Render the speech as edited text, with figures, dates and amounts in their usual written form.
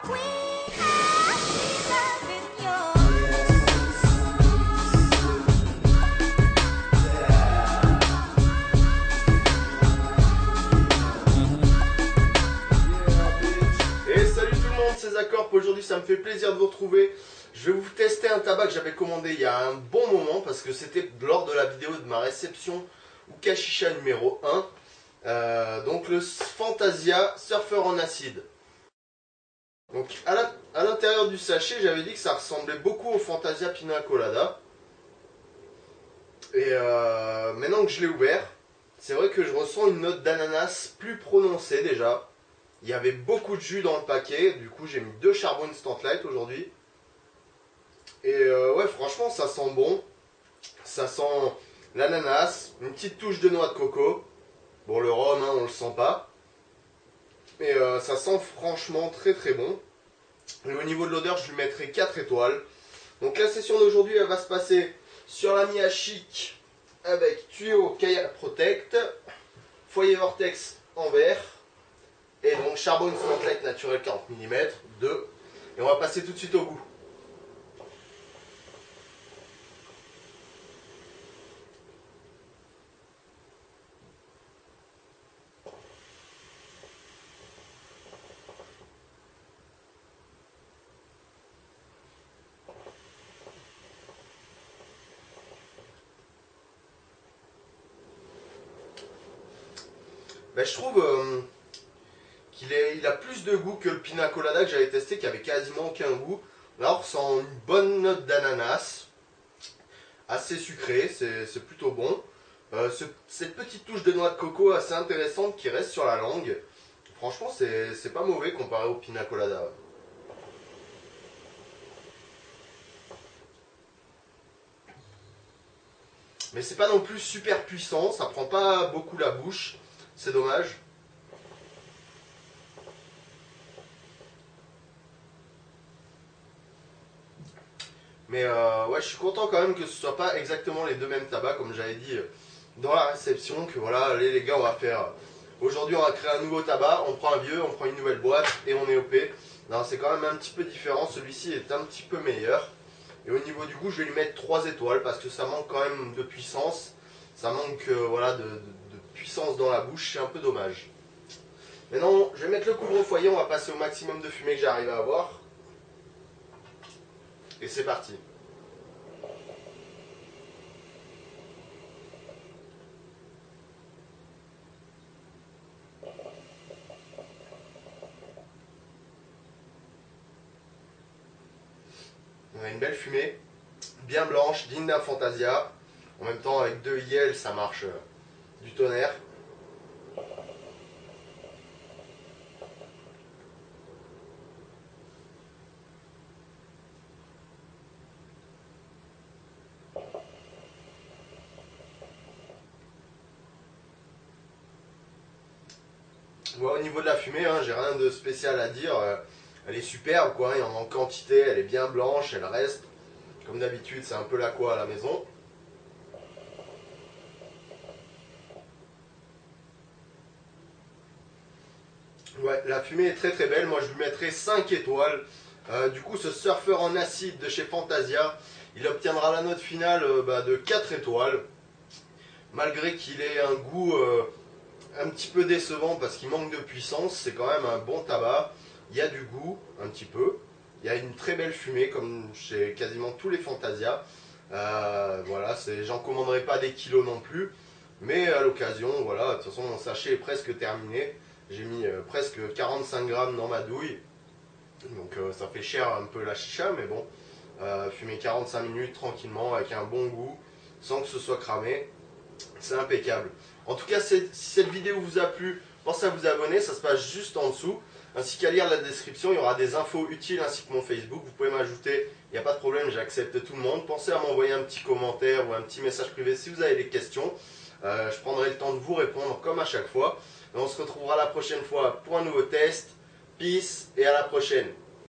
Et salut tout le monde, c'est Zacorp. Aujourd'hui ça me fait plaisir de vous retrouver. Je vais vous tester un tabac que j'avais commandé il y a un bon moment parce que c'était lors de la vidéo de ma réception Ukashisha numéro 1. Donc le Fantasia Surfer en acide. Donc à l'intérieur du sachet, j'avais dit que ça ressemblait beaucoup au Fantasia Pina Colada. Et maintenant que je l'ai ouvert, c'est vrai que je ressens une note d'ananas plus prononcée déjà. Il y avait beaucoup de jus dans le paquet, du coup j'ai mis 2 charbons Instant Light aujourd'hui. Et ouais, franchement ça sent bon. Ça sent l'ananas, une petite touche de noix de coco. Bon, le rhum, hein, on le sent pas. Mais ça sent franchement très très bon. Et au niveau de l'odeur, je lui mettrai 4 étoiles. Donc la session d'aujourd'hui, elle va se passer sur la Mia Chic avec tuyau Kayak Protect, foyer Vortex en verre, et donc charbon Instant Light naturel 40 mm, 2. Et on va passer tout de suite au goût. Ben, je trouve il a plus de goût que le Pina Colada que j'avais testé qui avait quasiment aucun goût. Là on ressent une bonne note d'ananas, assez sucré, c'est plutôt bon. Cette petite touche de noix de coco assez intéressante qui reste sur la langue. Franchement c'est pas mauvais comparé au Pina Colada. Mais c'est pas non plus super puissant, ça prend pas beaucoup la bouche, c'est dommage. Mais ouais, je suis content quand même que ce soit pas exactement les deux mêmes tabacs, comme j'avais dit dans la réception, que voilà, allez les gars, on va faire... Aujourd'hui, on va créer un nouveau tabac, on prend un vieux, on prend une nouvelle boîte et on est OP. Non, c'est quand même un petit peu différent, celui-ci est un petit peu meilleur. Et au niveau du goût, je vais lui mettre 3 étoiles parce que ça manque quand même de puissance. Ça manque voilà, de puissance dans la bouche, c'est un peu dommage. Maintenant, je vais mettre le couvre-foyer, on va passer au maximum de fumée que j'arrive à avoir. Et c'est parti. On a une belle fumée, bien blanche, digne d'un Fantasia. En même temps, avec 2 IL, ça marche du tonnerre. Ouais, au niveau de la fumée, hein, j'ai rien de spécial à dire. Elle est superbe, quoi. Il y en a en quantité, elle est bien blanche, elle reste. Comme d'habitude, c'est un peu la quoi à la maison. Ouais, la fumée est très très belle. Moi, je lui mettrai 5 étoiles. Du coup, ce surfer en acide de chez Fantasia, il obtiendra la note finale de 4 étoiles. Malgré qu'il ait un goût un petit peu décevant parce qu'il manque de puissance, c'est quand même un bon tabac. Il y a du goût, un petit peu. Il y a une très belle fumée, comme chez quasiment tous les Fantasia. Voilà, j'en commanderai pas des kilos non plus. Mais à l'occasion, voilà, de toute façon, mon sachet est presque terminé. J'ai mis presque 45 grammes dans ma douille. Donc ça fait cher un peu la chicha, mais bon. Fumer 45 minutes tranquillement, avec un bon goût, sans que ce soit cramé. C'est impeccable. En tout cas, si cette vidéo vous a plu, pensez à vous abonner, ça se passe juste en dessous. Ainsi qu'à lire la description, il y aura des infos utiles ainsi que mon Facebook. Vous pouvez m'ajouter, il n'y a pas de problème, j'accepte tout le monde. Pensez à m'envoyer un petit commentaire ou un petit message privé si vous avez des questions. Je prendrai le temps de vous répondre comme à chaque fois. Et on se retrouvera la prochaine fois pour un nouveau test. Peace et à la prochaine.